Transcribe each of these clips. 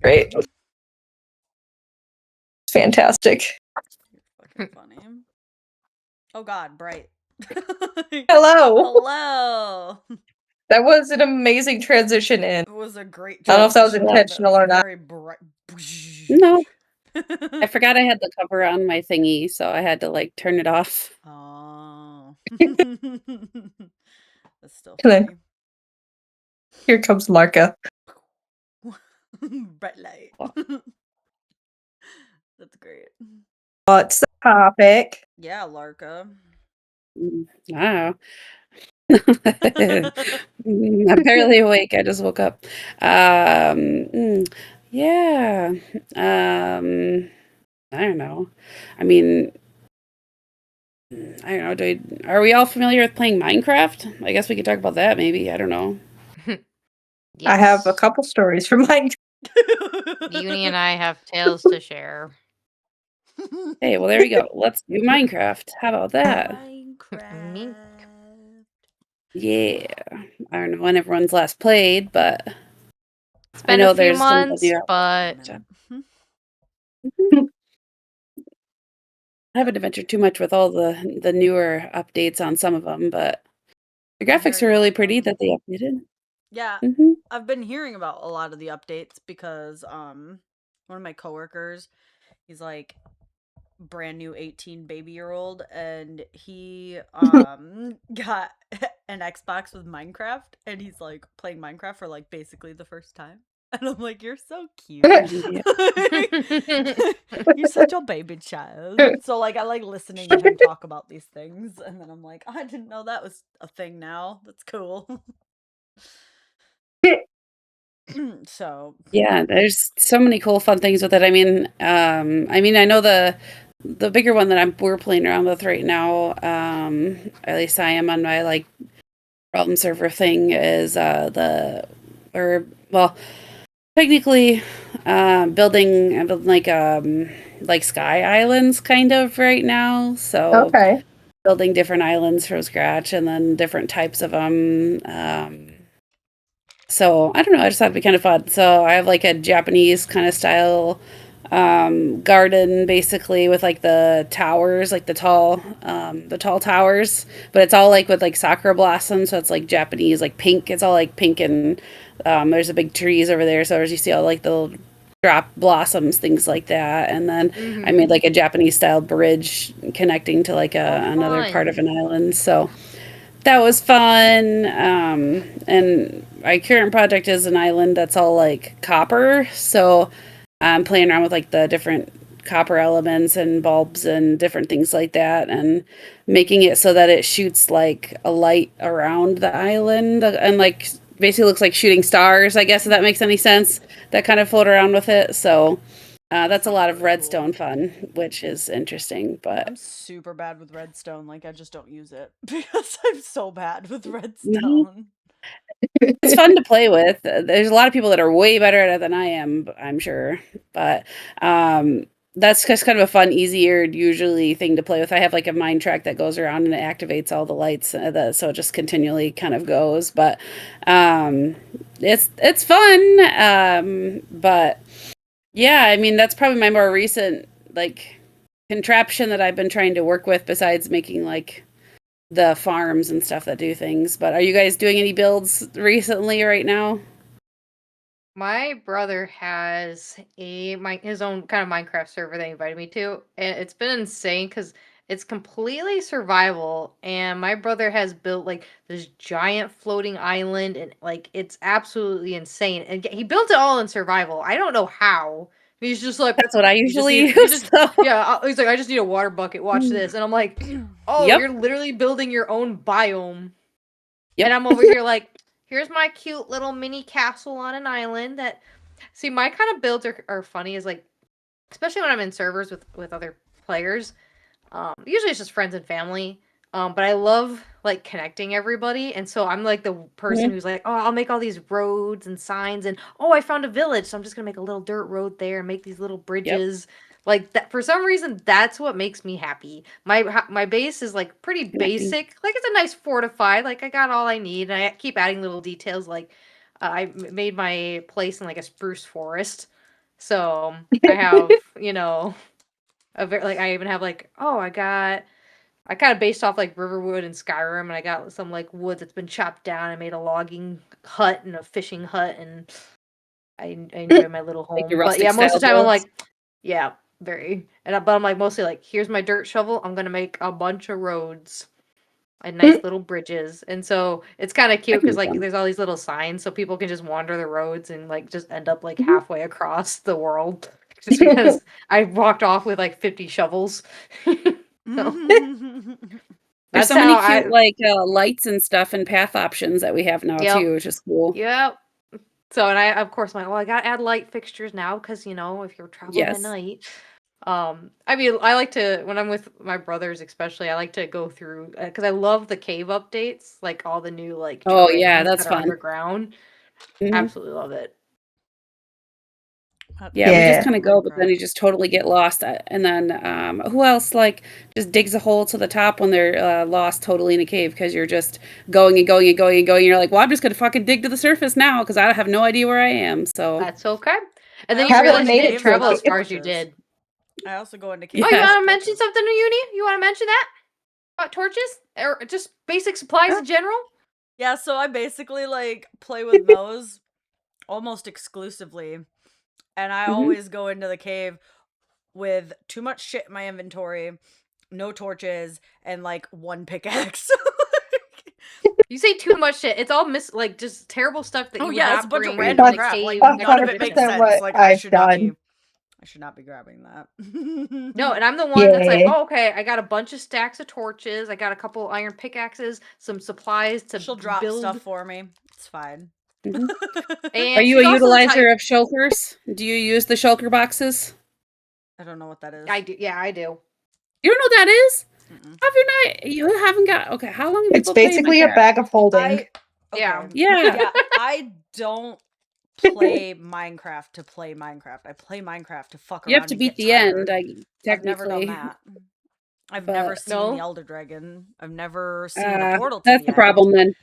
Great. Fantastic. Fucking funny. Oh God, Bright. Hello. Hello. That was an amazing transition in. It was a great I don't know if that was transition. intentional or not. Very bright. No. I forgot I had the cover on my thingy, so I had to like turn it off. Oh. That's still And then funny. here comes Larka. Bright light. That's great. What's the topic? Yeah, Larka. Wow. I'm barely awake. I just woke up. Yeah. I don't know. I mean, I don't know. Are we all familiar with playing Minecraft? I guess we could talk about that maybe. I don't know. I have a Yes. couple stories from mine. Uni and I have tales to share. Hey, well, there we go. Let's do Minecraft. How about that? Minecraft. Yeah. I don't know when everyone's last played, but It's I been know a few there's some months, new but I haven't adventured too much with all the newer updates on some of them, but the graphics are really pretty that they updated. Yeah, Mhm. I've been hearing about a lot of the updates because one of my coworkers, he's like brand new 18 baby-year-old, and he got an Xbox with Minecraft, and he's like playing Minecraft for like basically the first time. And I'm like, you're so cute. You're such a baby child. So like I like listening to him talk about these things, and then I'm like, I didn't know that was a thing now. That's cool. So Yeah, there's so many cool fun things with it. I mean, I know the bigger one that we're playing around with right now, at least I am on my like problem server thing is technically building like sky islands kind of right now. So Okay. building different islands from scratch and then different types of them. So I don't know, I just thought it'd be kind of fun. So I have like a Japanese kind of style garden basically with like the towers, like the tall towers, but it's all like with like sakura blossoms, so it's like Japanese, like pink. It's all like pink and there's a big trees over there, so as you see all like the little drop blossoms, things like that. And then I made like a Japanese style bridge connecting to like another part of an island. So that was fun. And my current project is an island that's all like copper. So I'm playing around with like the different copper elements and bulbs and different things like that, and making it so that it shoots like a light around the island and like basically looks like shooting stars, I guess, if that makes any sense, that kind of float around with it. So that's a lot of redstone fun, which is interesting. But I'm super bad with redstone. Like I just don't use it because I'm so bad with redstone. It's fun to play with. There's a lot of people that are way better at it than I am, I'm sure. But that's just kind of a fun, easier, usually thing to play with. I have like a mine track that goes around and it activates all the lights, so it just continually kind of goes. But it's fun. But yeah, I mean that's probably my more recent like contraption that I've been trying to work with, besides making like the farms and stuff that do things. But are you guys doing any builds recently right now? my brother has his own kind of Minecraft server they invited me to, and it's been insane because it's completely survival. And my brother has built like this giant floating island, and like it's absolutely insane. And he built it all in survival. I don't know how. He's just like, That's what I you just usually need, you use. just So. yeah. He's like, I just need a water bucket. Watch this, and I'm like, oh, Yep. you're literally building your own biome. Yep. And I'm over here like, here's my cute little mini castle on an island that see my kind of builds are funny is like, especially when I'm in servers with other players. Usually it's just friends and family. But I love like connecting everybody, and so I'm like the person who's like, oh, I'll make all these roads and signs, and oh, I found a village, so I'm just gonna make a little dirt road there and make these little bridges. Like that, for some reason, that's what makes me happy. My base is like pretty basic. Like it's a nice fortified. Like I got all I need, and I keep adding little details. Like made my place in like a spruce forest. So I have, you know, I even have like, I kind of based off like Riverwood and Skyrim, and I got some like wood that's been chopped down. I made a logging hut and a fishing hut, and I enjoy my little Like your home. But rustic yeah, most of the style time I'm builds. like, yeah, very. But I'm like mostly like, here's my dirt shovel. I'm gonna make a bunch of roads and nice little bridges, and so it's kind of cute can because be like fun. there's all these little signs, so people can just wander the roads and like just end up like Mhm. halfway across the world, just because I walked off with like 50 shovels. So There's that's so many how cute I. like lights and stuff and path options that we have now Yep. too, which is cool. Yep. So, and I, of course, I'm like, well, I gotta add light fixtures now because you know if you're traveling at Yes. night. I mean, I like to when I'm with my brothers, especially. I like to go through because I love the cave updates, like all the new like Oh yeah, terrains that's that are fun. underground. Mhm. Absolutely love it. Yeah, we just Yeah. kind of go, but then you just totally get lost. And then who else like just digs a hole to the top when they're lost totally in a cave because you're just going and going and going and going. You're like, well, I'm just gonna fucking dig to the surface now because I have no idea where I am. So That's okay. And then I you also go realize Haven't into you made didn't it to a travel caves as cave. far as you without torches. did. I also go into Oh, caves you yeah, want to without mention torches. something, Uni? You want to mention that about torches or just basic supplies in general? Yeah, so I basically like play with those almost exclusively. And I Mhm. always go into the cave with too much shit in my inventory, no torches, and like one pickaxe. You say too much shit. It's all like just terrible stuff that Oh you would yeah, it's a not bunch of bring in random a That's crap. Like cave none of it makes 100% expedition. sense. what Like I've done. I should not be grabbing that. No, and I'm the one that's like, Yeah. oh, okay, I got a bunch of stacks of torches. I got a couple iron pickaxes, some supplies to She'll drop build. stuff for me. It's fine. Mhm. Are And you a she's also the type. utilizer of shulkers? Do you use the shulker boxes? I don't know what that is. I do. Yeah, I do. You don't know what that is? Mm-mm. Have you not? You haven't got. Okay, how long have It's people played basically a Minecraft? bag of holding. Okay. Yeah. Yeah. Yeah, I don't play Minecraft to play Minecraft. I play Minecraft to fuck You have around to and beat get the tired. end. I've never done Technically, that. I've but never seen the No. Elder Dragon. I've never seen the portal to that's the the end. problem. Then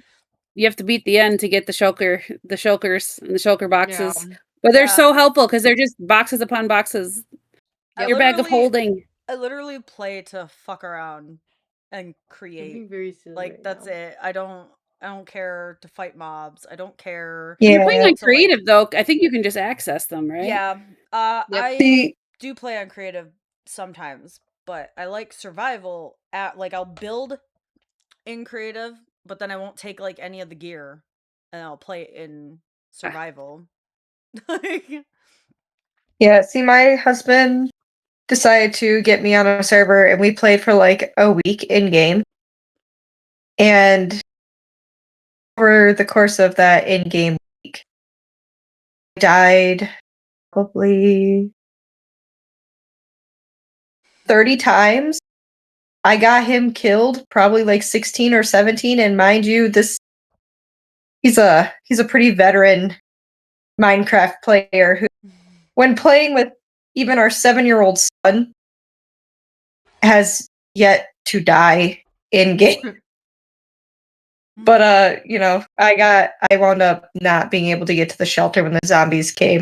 you have to beat the end to get the shulkers, and the shulker Yeah. boxes. But they're Yeah. so helpful because they're just boxes upon boxes. I Your bag of holding. I literally play to fuck around and I'm create. being very silly Like right that's now. it. I don't care to fight mobs. I don't care. When you're playing Yeah. on to, like- creative, though, I think you can just access them, right? Yeah. Yep. I See, do play on creative sometimes, but I like survival at like I'll build in creative, but then I won't take like any of the gear and I'll play it in survival. Like, yeah, see, my husband decided to get me on a server, and we played for like a week in game. And over the course of that in game week, I died probably 30 times. I got him killed probably like 16 or 17, and mind you, he's a pretty veteran Minecraft player who, when playing with even our 7-year-old son, has yet to die in game. But you know, I wound up not being able to get to the shelter when the zombies came.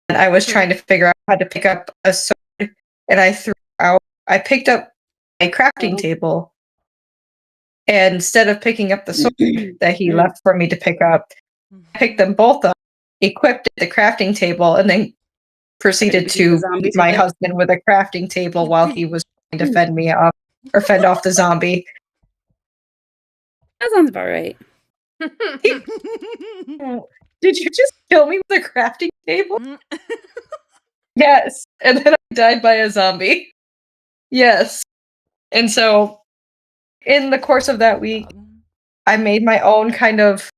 And I was trying to figure out how to pick up a sword, and I picked up a crafting Oh. table. And instead of picking up the sword that he left for me to pick up, I picked them both up, equipped the crafting table, and then proceeded Beat the to zombies beat my with it. husband with a crafting table while he was trying to fend me off or fend off the zombie. That sounds about right. Did you just kill me with a crafting table? Yes. And then I died by a zombie. Yes. And so, in the course of that week, I made my own kind of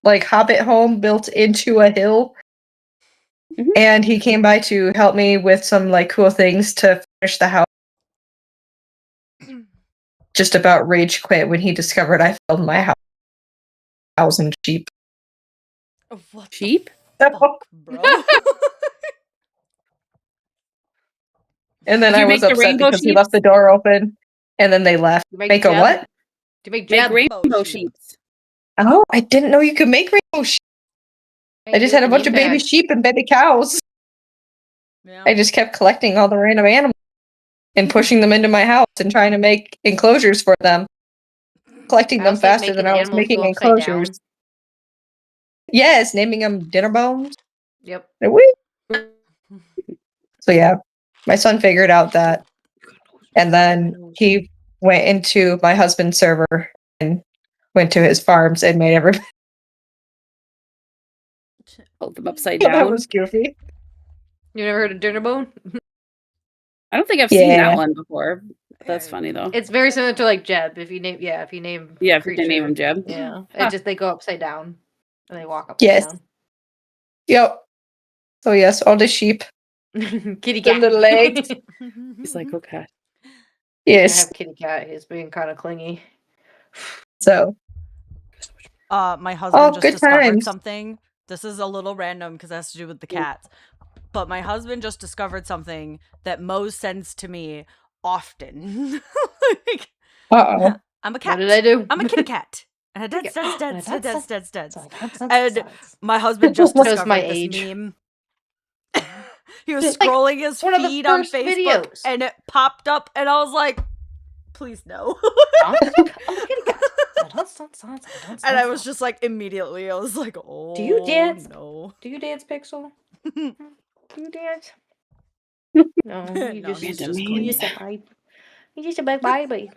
like hobbit home built into a hill. Mhm. And he came by to help me with some like cool things to finish the house. Just about rage quit when he discovered I filled my house and sheep. What Sheep? the fuck, bro? And then Did I you was make the upset rainbow because he left sheeps? the door open and then they left. You make Make a Jeb? what? To make Make Jeb. rainbow sheeps. Oh, I didn't know you could make rainbow sheep. I just had a bunch of baby sheep and baby cows. Yeah. I just kept collecting all the random animals and pushing them into my house and trying to make enclosures for them. Collecting I them also like faster than making I was animals making go upside enclosures. down. Yes, naming them dinner bones. Yep. So yeah, my son figured out that, and then he went into my husband's server and went to his farms and made everybody. Hold them upside That down. was goofy. You never heard of dinner bone? I don't think I've seen Yeah. that one before. That's Yeah. funny though. It's very similar to like Jeb. If you name Yeah, if you creature, can name him Jeb. yeah, Huh. they go upside down and they walk upside Yes. down. Yep. So yes, all the sheep, Kitty the cat. little legs. He's like, okay. I Yes. have kitty cat. He's being kind of clingy. So My husband Oh, just good discovered times. something. This is a little random because it has to do with the cats. But my husband just discovered something that Mose sends to me often. Like, Uh-oh. I'm a cat. What did I do? I'm a kitty cat. And a Kitty cat. dead. And my husband just Shows discovered my this age. meme. He was It's like scrolling his one of the feed on first Facebook videos. and it popped up and I was like, please no. I'm a kitty cat. And I was just like, immediately, I was like, oh, Do you dance? no. Do you dance, Pixel? Do you dance? No, you No, just he's Random just names. you clingy. just a baby. You just a big baby.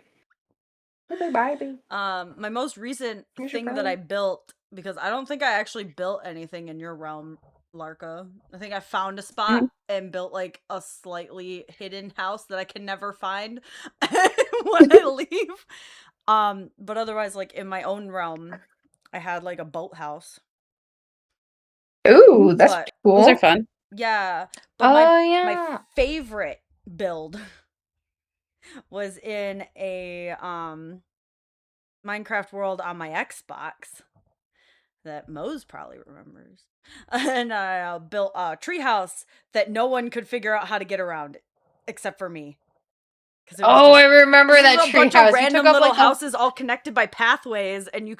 A big baby. My most recent Here's your thing that I phone. built, because I don't think I actually built anything in your realm, Larka. I think I found a spot and built like a slightly hidden house that I can never find when I leave. But otherwise, like in my own realm, I had like a boathouse. Ooh, that's But cool. Those are fun. yeah, but Oh my yeah. favorite build was in a Minecraft world on my Xbox that Mose probably remembers. And I built a treehouse that no one could figure out how to get around except for me. Because Oh, I remember this that is a bunch of treehouse. You random took up little like houses all connected by pathways, and you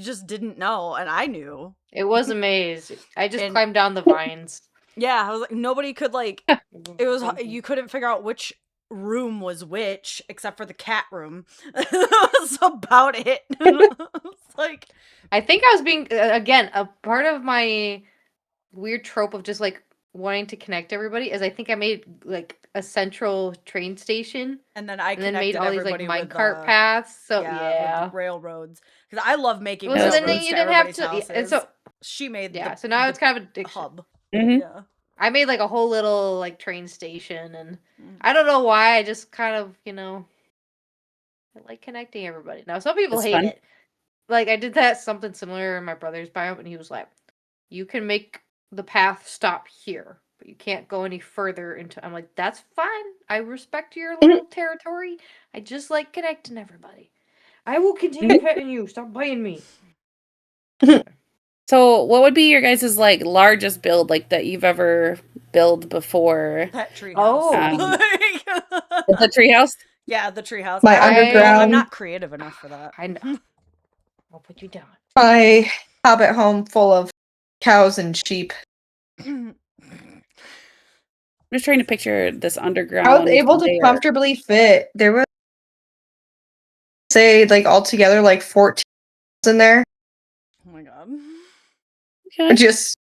just didn't know, and I knew. It was a maze. I just And- climbed down the vines. Yeah, I was like, nobody could like. It was you couldn't figure out which room was which except for the cat room. That was about it. It's like I think I was being again a part of my weird trope of just like wanting to connect everybody is I think I made like a central train station and then I and then made connected all these like everybody with minecart paths. So yeah. with railroads because I love making Well, so then railroads you to didn't have everybody's to. houses. And so She made yeah. So now it's kind of addiction. hub. Mhm. Yeah. I made like a whole little like train station, and I don't know why. I just kind of I like connecting everybody. Now some people It's hate fun. it. Like I did that something similar in my brother's biome, and he was like, "You can make the path stop here, but you can't go any further into." I'm like, "That's fine. I respect your little territory. I just like connecting everybody. I will continue petting you. Stop biting me." So, what would be your guys' like largest build like that you've ever built before? Pet treehouse. Oh. The treehouse? Yeah, the treehouse. My I'm underground. not creative enough for that. I know. I'll put you down. My hobbit home full of cows and sheep. I'm just trying to picture this underground. I was able to layer. comfortably fit. There was, say, like altogether, like 14 in there. Oh my god. Okay. Just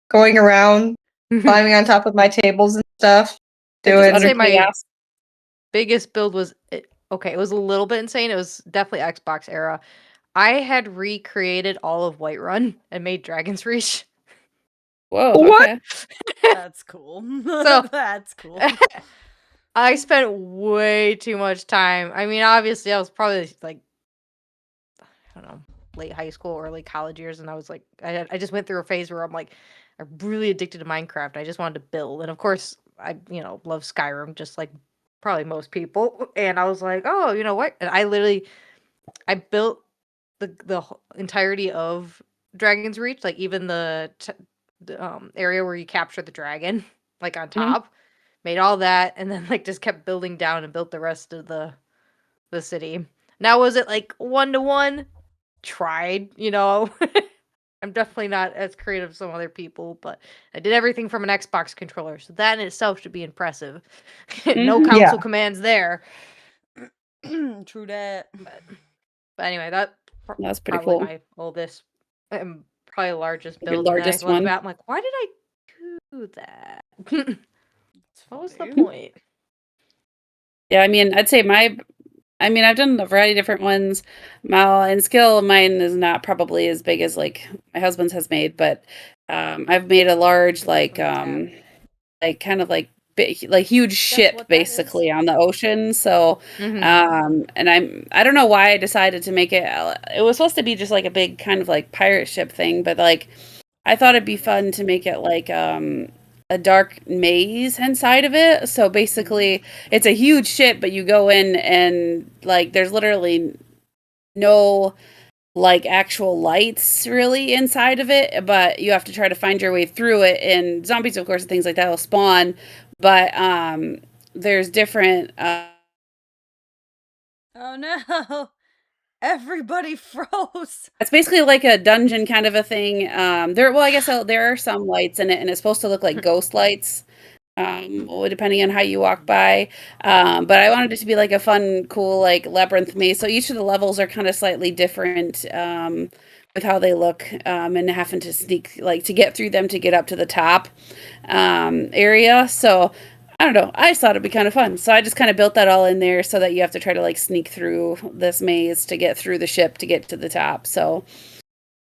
going around, climbing on top of my tables and stuff. Like just Doing I'd say my chaos. biggest build was okay. It was a little bit insane. It was definitely Xbox era. I had recreated all of Whiterun and made Dragon's Reach. Whoa. What? Okay. That's cool. So- That's cool. I spent way too much time. I mean, obviously, I was probably like, I don't know, late high school, early college years, and I was like, I just went through a phase where I'm like, I'm really addicted to Minecraft. I just wanted to build, and of course, I love Skyrim, just like probably most people. And I was like, oh, you know what? And I built the entirety of Dragon's Reach, like even the area where you capture the dragon, like on top. Made all that, and then like just kept building down and built the rest of the city. Now was it like 1-to-1? Tried, I'm definitely not as creative as some other people, but I did everything from an Xbox controller, so that in itself should be impressive. No Mhm. console commands there. True that. But anyway, that's That's pretty probably cool. my oldest and probably largest Your build. And then I largest look one. back, I'm like, why did I do that? It's What was the funny. point? Yeah, I mean, I'd say I've done a variety of different ones. In skill, mine is not probably as big as like my husband's has made, but I've made a large like kind of like big, like huge ship what that basically on the ocean. So Mhm. and I don't know why I decided to make it. It was supposed to be just like a big kind of like pirate ship thing, but like I thought it'd be fun to make it like a dark maze inside of it. So basically, it's a huge ship, but you go in and like there's literally no like actual lights really inside of it, but you have to try to find your way through it. And zombies, of course, and things like that will spawn, but there's different. Oh no! Everybody froze. It's basically like a dungeon kind of a thing. I guess there are some lights in it, and it's supposed to look like ghost lights. Depending on how you walk by. But I wanted it to be like a fun, cool, like labyrinth maze. So each of the levels are kind of slightly different with how they look, and having to sneak, like to get through them to get up to the top area. So I don't know. I just thought it'd be kind of fun. So I just kind of built that all in there so that you have to try to like sneak through this maze to get through the ship to get to the top. So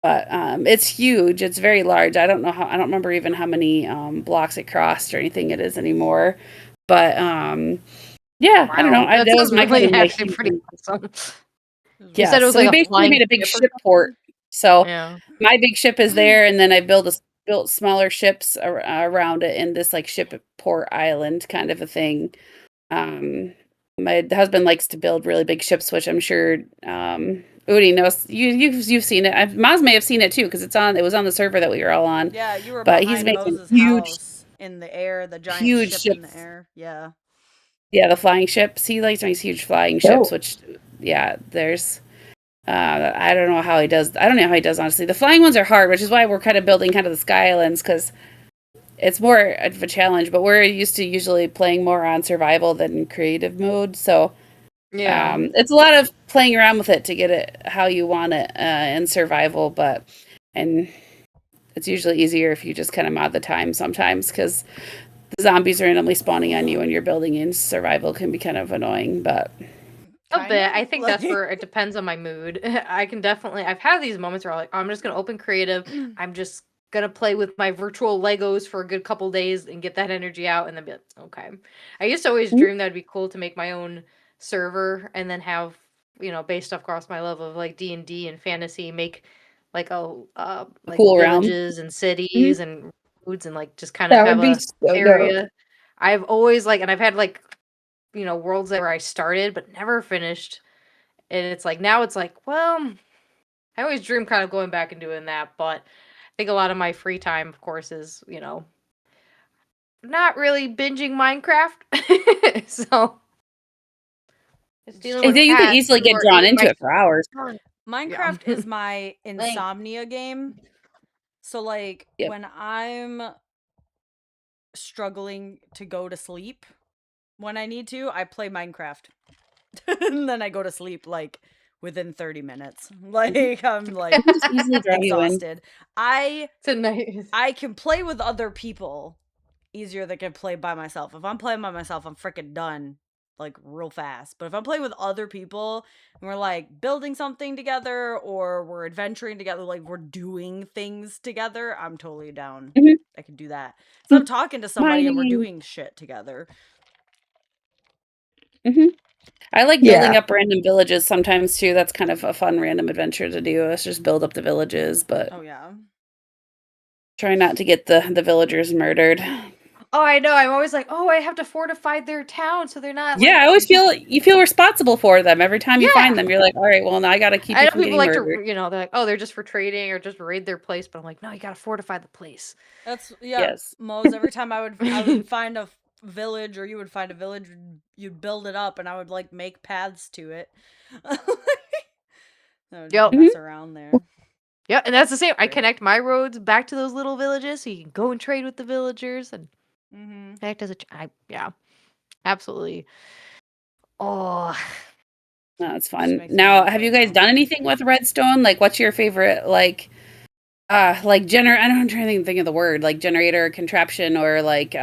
but it's huge. It's very large. I don't remember even how many blocks it crossed or anything it is anymore. But yeah, I don't know. Wow, that That was sounds my kind really of my actually huge pretty one. awesome. You Yeah, said it was so we like a basically flying made a big ship or ship port. something? So Yeah. my big ship is there, and then I built smaller ships around it in this like ship port island kind of a thing. Um, my husband likes to build really big ships, which I'm sure Udi knows. You've seen it. Maz may have seen it too because it was on the server that we were all on. Yeah, you were But he's behind making Moses' house in the air, the giant huge ship in the ships. air. Yeah. Yeah, the flying ships. He likes these huge flying ships, which yeah, there's I don't know how he does. I don't know how he does honestly. The flying ones are hard, which is why we're kind of building kind of the sky islands because it's more of a challenge. But we're used to usually playing more on survival than creative mode, so Yeah. it's a lot of playing around with it to get it how you want it in survival. And it's usually easier if you just kind of mod the time sometimes because the zombies are randomly spawning on you and you're building in survival can be kind of annoying. But A Kind bit. of, I think that's like- where it depends on my mood. I've had these moments where I'm like, I'm just gonna open creative. I'm just gonna play with my virtual Legos for a good couple days and get that energy out, and then be like, okay. I used to always Mhm. dream that'd be cool to make my own server and then have based off across my love of like D&D and fantasy, make like like cool realm. villages and cities and roads and like just kind of That have would be a so dope. area. I've always and I've had like worlds that where I started but never finished. And it's like now it's like, well, I always dream kind of going back and doing that, but I think a lot of my free time, of course, is, not really binging Minecraft. So just dealing with You could cats easily who get are drawn eating into my it for hours. Minecraft is my insomnia game. So like Yep. when I'm struggling to go to sleep when I need to, I play Minecraft. And then I go to sleep like within 30 minutes. Like I'm like Just easily draw you in. exhausted. I Tonight. can play with other people easier than I can play by myself. If I'm playing by myself, I'm freaking done like real fast. But if I'm playing with other people and we're like building something together or we're adventuring together, like we're doing things together, I'm totally down. Mhm. I can do that. So I'm talking to somebody and we're Mining. doing shit together. I like Yeah. building up random villages sometimes too. That's kind of a fun random adventure to do. Is just build up the villages, but Oh yeah. try not to get the villagers murdered. Oh, I know. I'm always like, oh, I have to fortify their town so they're not Yeah, I always feel you feel responsible for them every time you find Yeah. them. You're like, all right, well now I got to keep I you know from people getting like murdered. to, they're like, oh, they're just for trading or just raid their place, but I'm like, no, you gotta fortify the place. That's yeah. Yes. Mose, every time I would find a village or you would find a village, you'd build it up and I would like make paths to it. I would Yep. mess around there. Yeah, and that's the same. I Great. connect my roads back to those little villages, so you can go and trade with the villagers and connect as yeah, absolutely. Oh, No, it's Just fun. makes me Now, wanna have play you guys now. done anything with redstone? Like, what's your favorite, like gener I don't I'm trying to think of the word, like generator contraption or like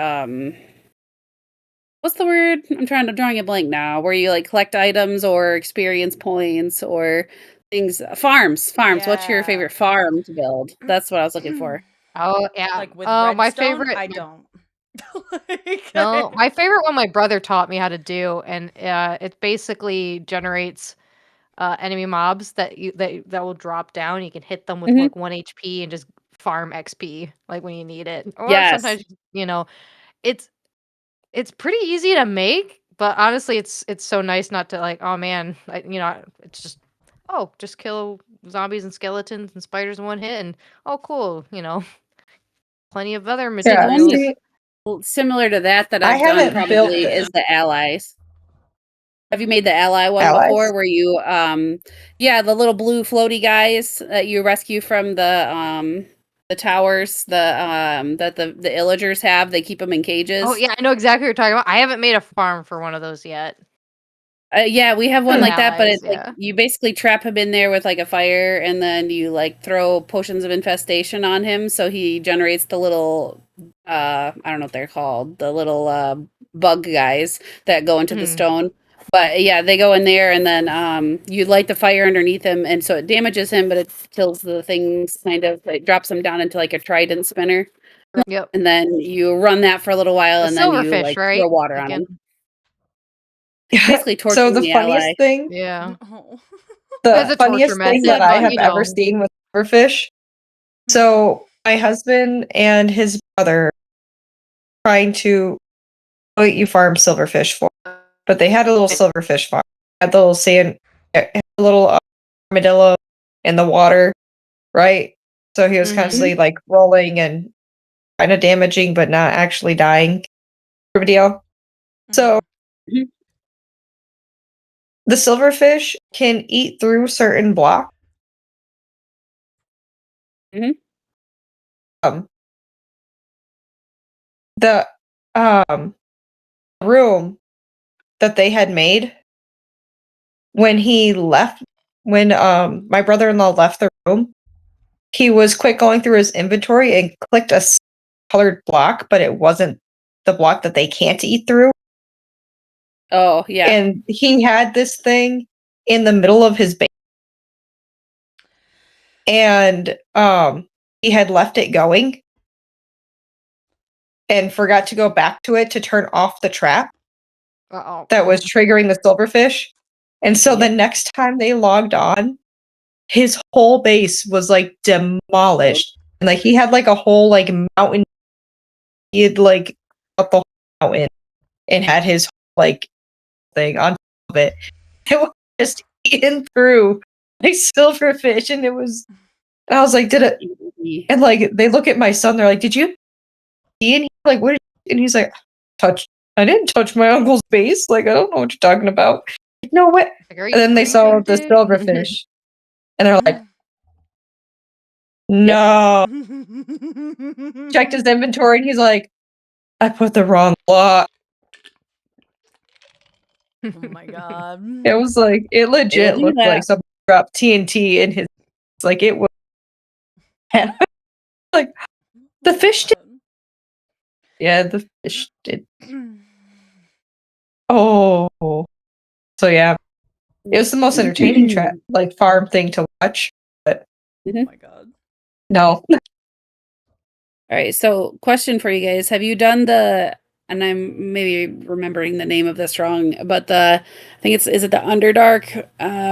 what's the word? Drawing a blank now, where you like collect items or experience points or things. Farms. What's your Yeah. favorite farm to build? That's what I was looking for. oh yeah. Like with My redstone, favorite. I don't. Like, No, my favorite one my brother taught me how to do, and it basically generates enemy mobs that will drop down. You can hit them with Mhm. like 1 HP and just farm XP like when you need it. Or Yes. sometimes it's it's pretty easy to make, but honestly it's so nice not to like, oh man, it's just kill zombies and skeletons and spiders in one hit and oh cool, plenty of other So the Yeah, one materials. see, similar to that I I've done haven't built probably is the allies. Have you made the ally one before allies. where you yeah, the little blue floaty guys that you rescue from the towers, that the illagers have, they keep them in Oh cages. yeah, I know exactly what you're talking about. I haven't made a farm for one of those yet. Yeah, we have one The Hmm. like that, but allies, it's like yeah. you basically trap him in there with like a fire and then you like throw potions of infestation on him so he generates the little I don't know what they're called, the little bug guys that go into the Mhm. stone. But yeah, they go in there and then you light the fire underneath him and so it damages him but it kills the things kind of. It drops him down into like a trident spinner. Yep. And then you run that for a little while The and then you silverfish, like throw right? water on Again. him. Basically So torturing the the ally. funniest thing, Yeah. Oh. It's the a torture funniest thing that method, I but have ever seen with silverfish. So my husband and his brother trying to what you farm silverfish for, but they had a little silverfish farm. Had the little sand, had a little armadillo in the water, right? So he was Mhm. constantly like rolling and kind of damaging, but not actually dying. Sort of deal. So Mhm. the silverfish can eat through certain blocks. Mhm. Um, the room that they had made when he left, when my brother-in-law left the room, he was quick going through his inventory and clicked a colored block, but it wasn't the block that they can't eat through. Oh, yeah. And he had this thing in the middle of his base, and he had left it going and forgot to go back to it to turn off the trap Uh-oh. that was triggering the silverfish. And so the Yep. next time they logged on, his whole base was like demolished. And like he had like a whole like mountain. He had like up the whole mountain and had his like thing on top of it. It was just eaten through like silverfish, and it was. And I was like, "Did it?" And like they look at my son, they're like, "Did you?" And he's like, "What?" And he's like, "Touch. I didn't touch my uncle's base. Like I don't know what you're talking about." No, what? Like, are And you then they saw drinking, the dude? silverfish, and they're like, Yep. "No." Checked his inventory, and he's like, "I put the wrong block." Oh my god. It was like it They will legit do looked like that. somebody dropped TNT in his. Like it was like Oh the my fish did. god. Yeah, the fish did. Oh, so yeah, it was the most entertaining like farm thing to watch. But Oh Mhm. my god. no, All right, so question for you guys. Have you done the, and I'm maybe remembering the name of this wrong, but I think is it the Underdark,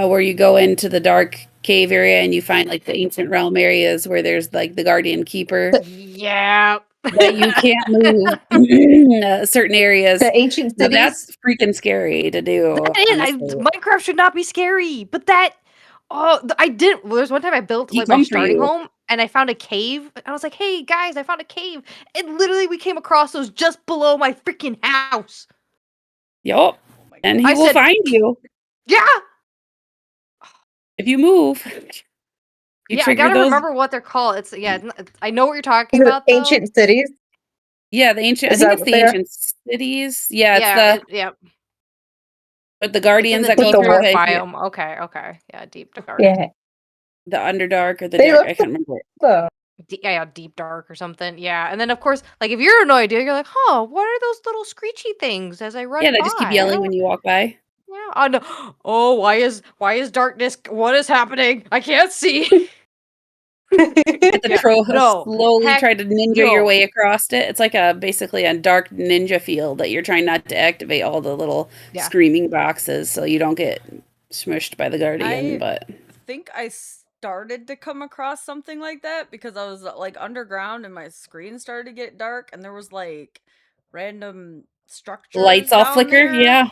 where you go into the dark cave area and you find like the ancient realm areas where there's like the guardian keeper Yeah. that you can't move certain areas. the ancient Now cities. that's freaking scary to do, That is, honestly. Minecraft should not be scary, but I didn't. Well, there's one time I built He like my come for starting you. home and I found a cave. I was like, "Hey guys, I found a cave!" And literally, we came across those just below my freaking house. Yup. Oh my And god. he I will said, find you "Yeah." if you move. You Yeah, I trigger gotta those. remember what they're called. I know what you're talking Is it about though. ancient cities? Yeah, the ancient. I Is think that it's what the they are? ancient cities. Yeah, it's Yeah, the yeah. with the It's in guardians the that With go deep the through. dark wolf? biome. Okay. Yeah, deep dark. Yeah. The Underdark or the They Dark. look I can't remember. so. Yeah, deep dark or something. Yeah, and then of course, like if you're no idea, you're like, huh, what are those little screechy things as I run Yeah, they by? just keep I yelling don't- when you walk by. Yeah. Oh no. Oh, why is darkness? What is happening? I can't see. You have to Yeah. No. slowly Heck try to ninja your no. way across it. It's like basically a dark ninja field that you're trying not to activate all the little Yeah. screaming boxes so you don't get smushed by the guardian. I But think I started to come across something like that because I was like underground and my screen started to get dark and there was like random structures lights all down flicker. there, Yeah,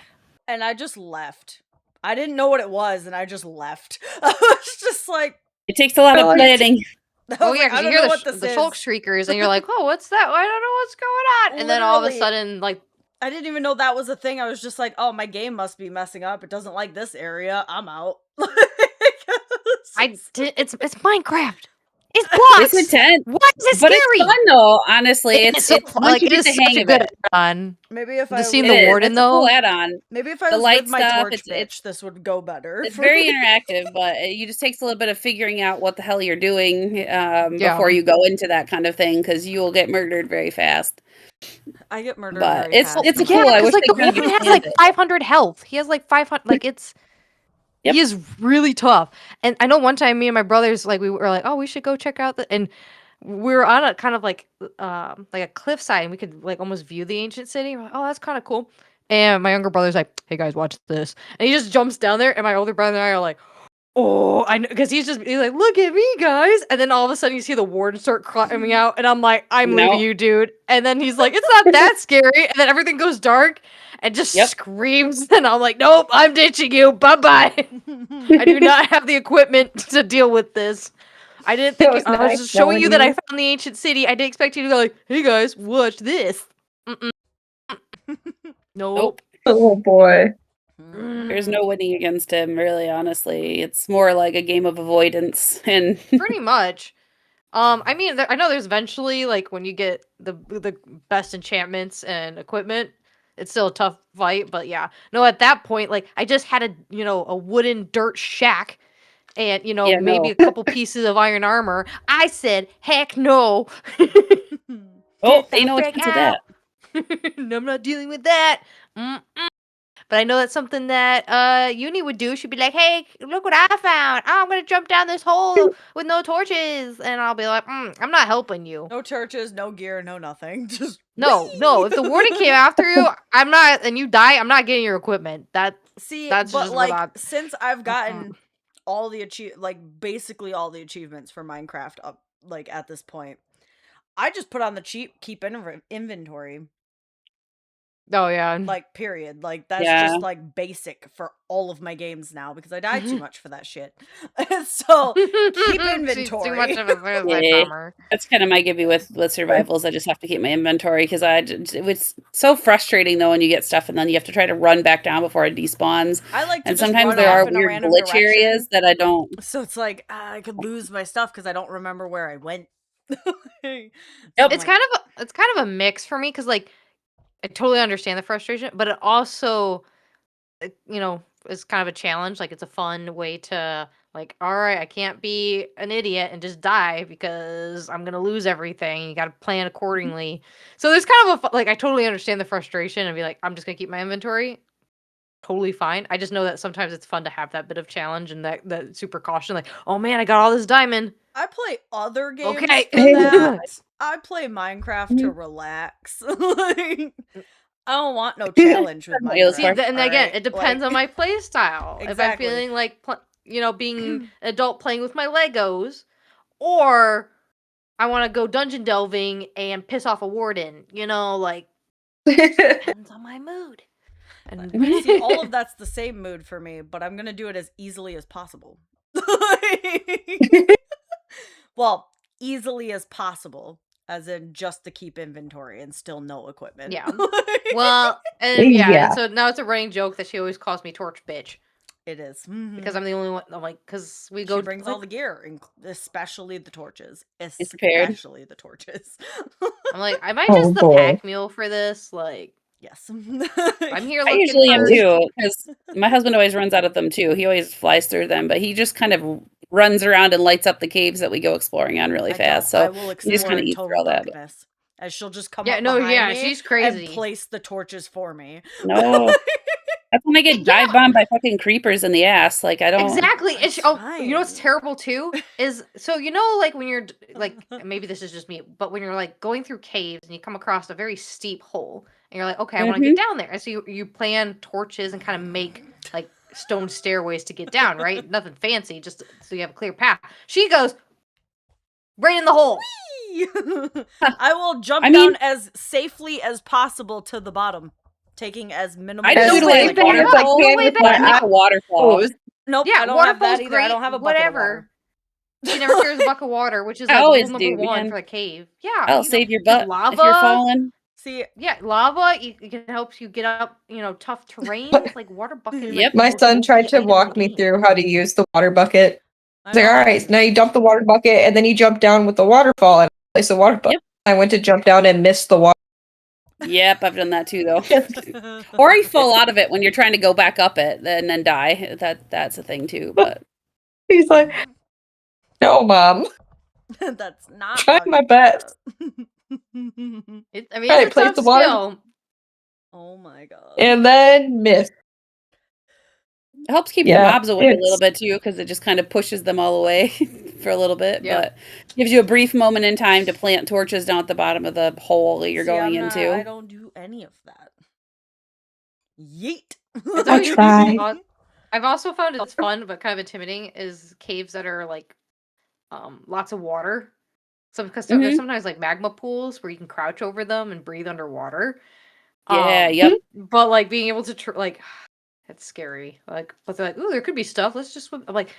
and I just left. I didn't know what it was and I just left. I was just like, it takes a lot of Well, planning. I Oh was yeah, like, because I you don't hear know what this the Shulk is. shriekers, and you're like, oh, what's that? I don't know what's going on. And then all of a Literally. sudden, like, I didn't even know that was a thing. I was just like, oh, my game must be messing up. It doesn't like this area. I'm out. it's Minecraft. It's It's blocks. intense, What is it but it's scary? fun though. Honestly, It's so it's fun. once Like you it get is the such hang a of good it, add-on. Maybe if The I scene it the is. warden It's a cool though. add-on. maybe if I The was light with my stuff, torch bitch, this would go better. it's very interactive, but it just takes a little bit of figuring out what the hell you're doing Yeah. before you go into that kind of thing because you will get murdered very fast. I get murdered But very it's fast. a Yeah, cool. I because wish like they the kind of warden has expand like it. 500 health. He has like 500. Like it's. Yep. He is really tough. And I know one time me and my brothers like we were like, oh, we should go check out the and we were on a kind of like a cliffside and we could like almost view the ancient city. We're like, oh, that's kind of cool. And my younger brother's like, hey guys, watch this. And he just jumps down there and my older brother and I are like, oh, I know, because he's like, look at me, guys. And then all of a sudden you see the warden start climbing out, and I'm like, I'm leaving No. you, dude. And then he's like, it's not that scary. And then everything goes dark and just Yep. screams. And I'm like, nope, I'm ditching you. Bye bye. I do not have the equipment to deal with this. I didn't think That was I was nice just showing knowing you that I you. found the ancient city. I didn't expect you to go like, hey guys, watch this. Mm-mm. Nope. Nope. Oh boy. There's no winning against him, really, honestly. It's more like a game of avoidance. And Pretty much. I mean, I know there's eventually like when you get the best enchantments and equipment, it's still a tough fight. But yeah, no, at that point, like I just had a wooden dirt shack, and yeah, maybe no. a couple pieces of iron armor. I said, heck no. Oh, Get the ain't no frick chance of out. that. No, I'm not dealing with that. Mm-mm. But I know that's something that Uni would do. She'd be like, "Hey, look what I found! Oh, I'm gonna jump down this hole with no torches," and I'll be like, "I'm not helping you." No churches, no gear, no nothing. Just No. If the warden came after you, I'm not, and you die, I'm not getting your equipment. That's but just what like I. since I've gotten all the basically all the achievements for Minecraft up like at this point, I just put on the keep inventory. Oh yeah. Like period. Like that's Yeah. just like basic for all of my games now because I die too much for that shit. So keep inventory. Too much of a suicide Yeah. bomber. That's kind of my gibby with survivals. I just have to keep my inventory because it was so frustrating though when you get stuff and then you have to try to run back down before it despawns. I like to And just sometimes run there off are in a weird random glitch direction. areas that I don't. So it's like I could lose my stuff because I don't remember where I went. Yep. It's kind of a mix for me because like I totally understand the frustration, but it also is kind of a challenge. Like it's a fun way to like, all right, I can't be an idiot and just die because I'm gonna lose everything. You got to plan accordingly. So there's kind of like I totally understand the frustration and be like, I'm just gonna keep my inventory. Totally fine. I just know that sometimes it's fun to have that bit of challenge and that super caution. Like, oh man, I got all this diamond. I play other games Okay. for that. I play Minecraft to relax. Like, I don't want no challenge with Yeah, See, Minecraft. and again, alright? it depends on my play style. If I'm Exactly. feeling like being an adult playing with my Legos, or I want to go dungeon delving and piss off a warden. Like depends on my mood. And See, all of that's the same mood for me, but I'm gonna do it as easily as possible. Well, easily as possible, as in just to keep inventory and still no equipment. Yeah. Well, and Yeah. and so now it's a running joke that she always calls me torch bitch. It is. because I'm the only one. I'm like, because we She go brings like, all the gear, especially the torches. It's prepared. Especially the torches. I'm like, I might Oh, just the boy. pack mule for this. Like, Yes. I'm here I looking usually am for. too, because my husband always runs out of them too. He always flies through them, but he just kind of runs around and lights up the caves that we go exploring on really fast. I So will you just explore kind of in eat through total all that. darkness. As she'll just come Yeah, up no, behind yeah, me she's and crazy. place the torches for me. No, that's when I get dive bombed by fucking creepers in the ass. Like I don't. Exactly. And It's you know what's fine. terrible too is so like when you're like maybe this is just me, but when you're like going through caves and you come across a very steep hole and you're like, okay, I want to get down there, and so you plan torches and kind of make like stone stairways to get down, right? Nothing fancy, just so you have a clear path. She goes right in the hole. I will jump I mean- down as safely as possible to the bottom, taking as minimal. I do As the safe like a as I waterfall. can way with back my I make a waterfall. eyes. Nope, Yeah, I don't have that waterfall's either. I don't great, have a bucket of whatever. water. She never carries a bucket of water, which is I like always rule number do, one man. for the cave. Yeah, I'll save your there's butt lava. if you're falling. See, Yeah, lava. It can help you get up, tough terrain. Like water bucket is Yep. like the My most son OP tried to item in walk the me game. through how to use the water bucket. I He's like, know. all right, now you dump the water bucket and then you jump down with the waterfall and place the water bucket. Yep. I went to jump down and missed the water. Yep, I've done that too though. Or you fall out of it when you're trying to go back up it and then die. That's a thing too. But He's like, no, Mom. That's not Trying how my you do best. that. I mean, Right, it's a place tough the water- skill. Oh my god. And then missed. it helps keep the Yeah, mobs away a little it's- bit too, because it just kind of pushes them all away for a little bit. Yeah. But gives you a brief moment in time to plant torches down at the bottom of the hole that you're See, going I into. don't do any of that. Yeet. It's I always try. I've also found it's fun but kind of intimidating is caves that are like lots of water. So because there's sometimes like magma pools where you can crouch over them and breathe underwater. Yeah, yep. But like being able to like it's scary. Like, but they're like, ooh, there could be stuff. Let's just swim. I'm like,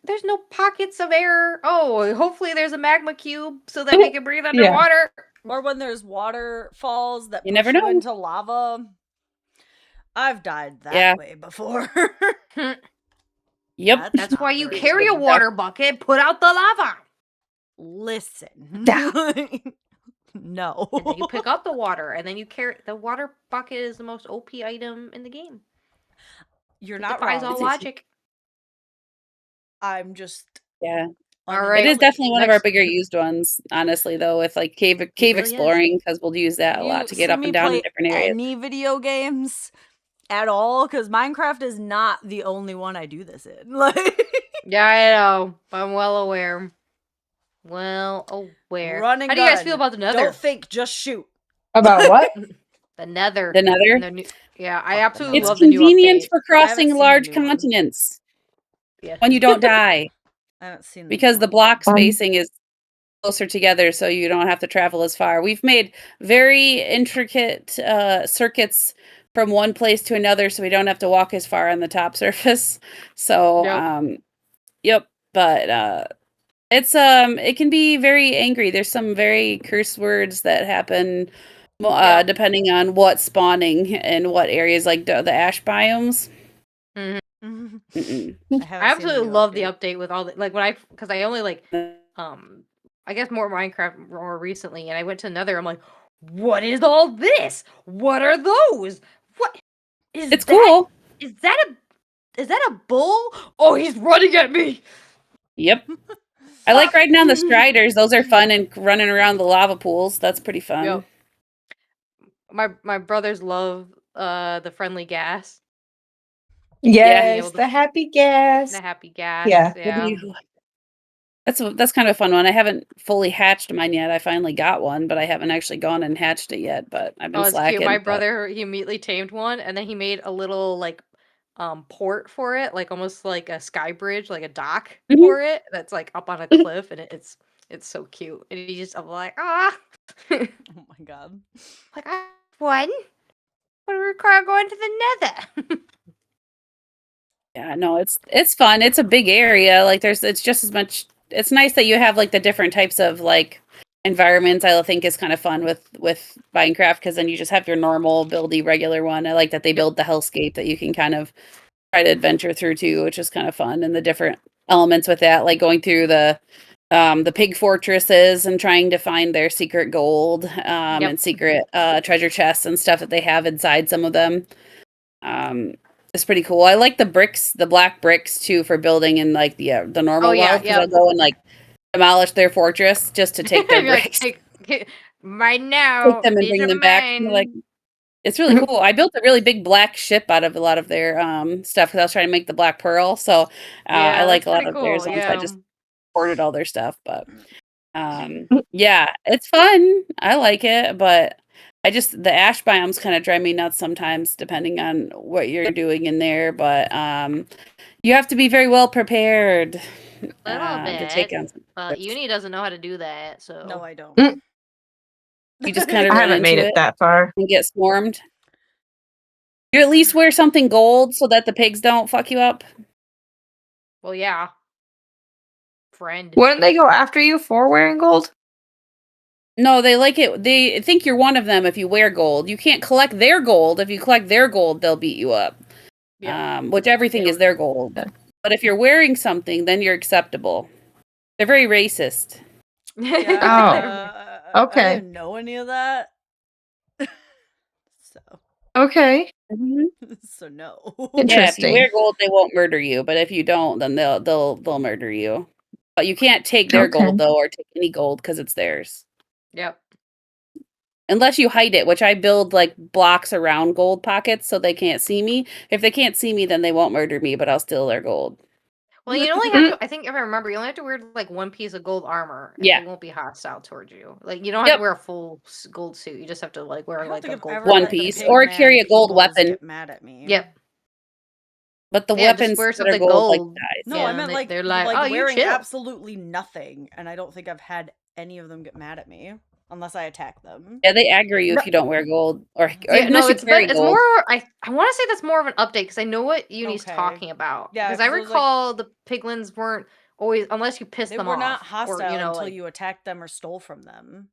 there's no pockets of air. Oh, hopefully there's a magma cube so that we can breathe Yeah. underwater. Or when there's waterfalls that You push never you know. into lava. I've died that Yeah. way before. Yep. That's not why you very carry a good. water bucket, put out the lava. Listen. Yeah. No. And then you pick up the water, and then you carry the water bucket is the most OP item in the game. You're It not defies wrong. all logic. I'm just Yeah. All right. It is definitely one of our Next- bigger used ones, honestly, though, with like cave really is. exploring, because we'll use that a You lot to get see up me and down in play different areas. any video games at all, because Minecraft is not the only one I do this in. Like, Yeah, I know. I'm well aware. Well aware. run and How do you guys gun. feel about the Nether? Don't think, just shoot. About what? The Nether. The Nether? And the new- yeah, I the absolutely It's love the new convenient update. for I haven't crossing seen the large new one. continents Yeah. when you don't die, I haven't seen because the one. block spacing is closer together, so you don't have to travel as far. We've made very intricate circuits from one place to another, so we don't have to walk as far on the top surface. So, Yep. but it can be very angry. There's some very curse words that happen depending on what's spawning and what areas, like the ash biomes. Mhm. Mm-mm. I absolutely love the update with all the like when because I only like I guess more Minecraft more recently, and I went to Nether. I'm like, what is all this? What are those? What is It's that? cool. Is that a bull? Oh, he's running at me. Yep. I like riding on the striders. Those are fun, and running around the lava pools. That's pretty fun. Yep. My brothers love the friendly gas. Yes, to- the happy gas. The happy gas. Yeah. That's kind of a fun one. I haven't fully hatched mine yet. I finally got one, but I haven't actually gone and hatched it yet. But I've been Oh, it's slacking. cute. My but- brother, he immediately tamed one, and then he made a little like port for it, like almost like a sky bridge, like a dock Mhm. for it that's like up on a cliff, and it's so cute. And he just I'm like, ah, Oh my god. like I one. What do we require going to the Nether? Yeah, no, it's fun. It's a big area. Like it's just as much. It's nice that you have like the different types of like environments. I think is kind of fun with Minecraft, because then you just have your normal buildy regular one. I like that they build the hellscape that you can kind of try to adventure through too, which is kind of fun, and the different elements with that, like going through the pig fortresses and trying to find their secret gold and secret treasure chests and stuff that they have inside some of them. It's pretty cool. I like the bricks, the black bricks too, for building in like the normal world, because I'll go and like demolish their fortress just to take their bricks. Right now, Take them and bring them back. Like, it's really cool. I built a really big black ship out of a lot of their stuff because I was trying to make the black pearl. So I like a lot of theirs. Yeah. I just ordered all their stuff, but yeah, it's fun. I like it, but the ash biomes kind of drive me nuts sometimes, depending on what you're doing in there. But you have to be very well prepared to take on some. Uni doesn't know how to do that, so No, I don't. You just kind of I run haven't made into it that far. and get swarmed. You at least wear something gold so that the pigs don't fuck you up. Well, yeah. Friend. Wouldn't they go after you for wearing gold? No, they like it. They think you're one of them if you wear gold. You can't collect their gold. If you collect their gold, they'll beat you up. Yeah. Which everything is their gold. But if you're wearing something, then you're acceptable. They're very racist. Yeah, Oh, I okay. didn't know any of that. So Okay. so no. Yeah, if you Interesting. wear gold, they won't murder you. But if you don't, then they'll murder you. But you can't take their gold though, or take any gold because it's theirs. Yep. Unless you hide it, which I build like blocks around gold pockets so they can't see me. If they can't see me, then they won't murder me, but I'll steal their gold. Well, you only have to. I think if I remember, you only have to wear like one piece of gold armor, and Yeah. they won't be hostile towards you. Like you don't have to wear a full gold suit. You just have to like wear like a gold one piece or carry a gold weapon. Get mad at me. Yep. But the Yeah, just weapons wear that are something gold, like gold. dies. No, Yeah, I meant like they're like, "Oh, you wearing chill." absolutely nothing, and I don't think I've had any of them get mad at me unless I attack them. Yeah, they aggro you if you don't wear gold or Yeah, unless no, you it's carry it's gold. more. I want to say that's more of an update because I know what Uni's Okay. talking about. Yeah, because I 'cause it was, like- recall the piglins weren't always unless you pissed They them were off. not hostile or, until like, you attacked them or stole from them.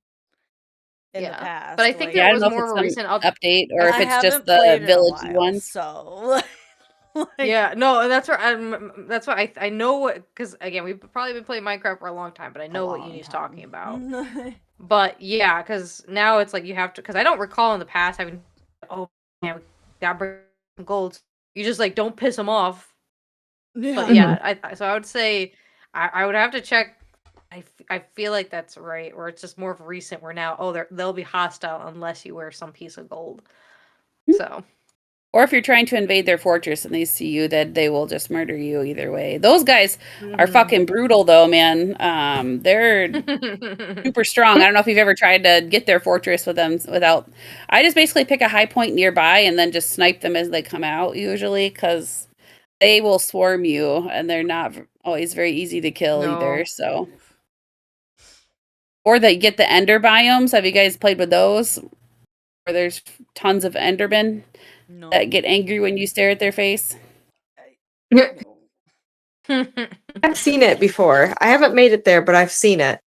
In the Yeah. past, But I think like- Yeah, I there don't was know if more it's of a some recent update or if I it's just haven't the played in a villagey while, ones. so like, Yeah, no, that's why I know what, because again we've probably been playing Minecraft for a long time, but I know what long Uni's time. talking about. But yeah, because now it's like you have to, because I don't recall in the past having, oh man, we gotta bring some gold. You just like don't piss them off. Yeah. But yeah, so I would say I would have to check. I feel like that's right, or it's just more of recent where now they'll be hostile unless you wear some piece of gold. So. Or if you're trying to invade their fortress and they see you, that they will just murder you either way. Those guys are fucking brutal though, man. They're super strong. I don't know if you've ever tried to get their fortress with them without. I just basically pick a high point nearby and then just snipe them as they come out usually, because they will swarm you and they're not always very easy to kill either. So, or they get the ender biomes. Have you guys played with those? Where there's tons of endermen that get angry when you stare at their face. I've seen it before. I haven't made it there, but I've seen it.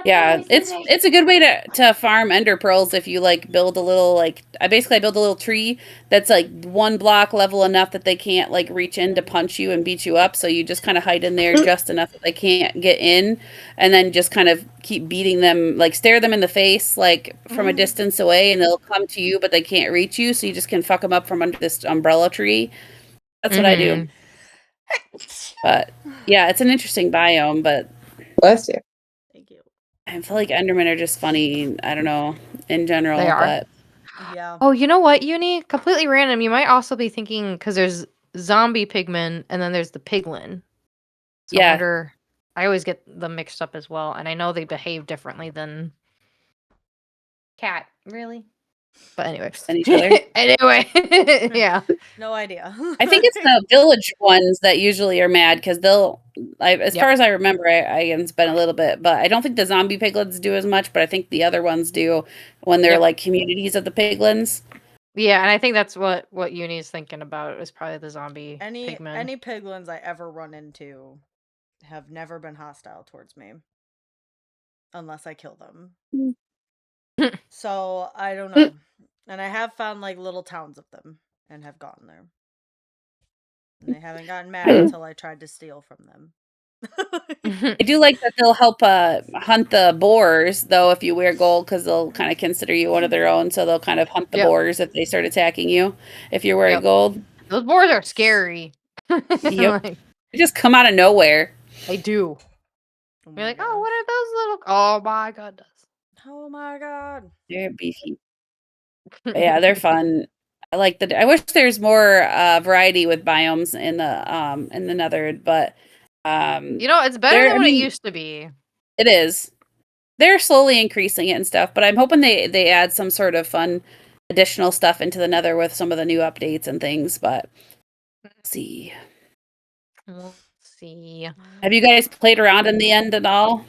Yeah, it's a good way to farm ender pearls if you like build a little I build a little tree that's like one block level enough that they can't like reach in to punch you and beat you up, so you just kind of hide in there just enough that they can't get in, and then just kind of keep beating them, like stare them in the face like from a distance away, and they'll come to you but they can't reach you, so you just can fuck them up from under this umbrella tree. That's what I do. But yeah, it's an interesting biome, but bless you. Thank you. I feel like Endermen are just funny. I don't know, in general. They are. But yeah. Oh, you know what, Uni? Completely random. You might also be thinking because there's zombie pigmen and then there's the piglin. So I wonder. I always get them mixed up as well, and I know they behave differently than cat. Really? But anyway. and each other. Anyway, yeah. No idea. I think it's the village ones that usually are mad because as far as I remember, it's been a little bit, but I don't think the zombie piglins do as much, but I think the other ones do when they're like communities of the piglins. Yeah, and I think that's what Uni's thinking about is probably the zombie pigmen. Any piglins I ever run into have never been hostile towards me. Unless I kill them. So, I don't know. And I have found like little towns of them and have gotten there. And they haven't gotten mad until I tried to steal from them. I do like that they'll help hunt the boars, though, if you wear gold, because they'll kind of consider you one of their own, so they'll kind of hunt the Yep. boars if they start attacking you if you're wearing Yep. gold. Those boars are scary. Yep. Like, They just come out of nowhere. they do. Oh You're my like, oh, gosh. what are those little? Oh my goodness. Oh my god. They're beefy. But yeah, they're fun. I like the. I wish there's more variety with biomes in the Nether, but You know, it's better than what it used to be. it is. They're slowly increasing it and stuff, but I'm hoping they add some sort of fun additional stuff into the Nether with some of the new updates and things. But let's see. We'll see. Have you guys played around in the end at all?